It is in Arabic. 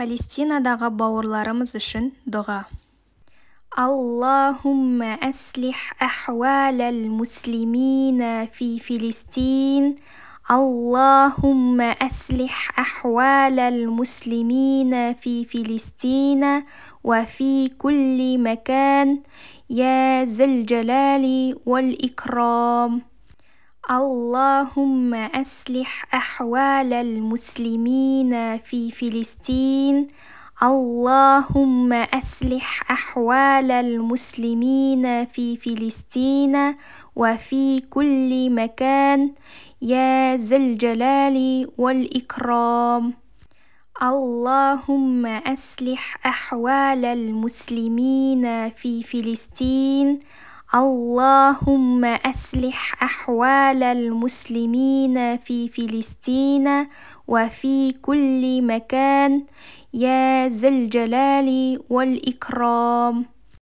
Палестинадағы бауырларымыз үшін дұға. Аллахумма аслих ахвалал муслимина фи Филистин. Аллахумма аслих ахвалал муслимина фи Филистина ва фи кулли макан я зал джалали вал икрам. اللهم أصلح أحوال المسلمين في فلسطين. اللهم أصلح أحوال المسلمين في فلسطين وفي كل مكان يا ذا الجلال والإكرام. اللهم أصلح أحوال المسلمين في فلسطين. اللهم أصلح أحوال المسلمين في فلسطين وفي كل مكان يا ذا الجلال والإكرام.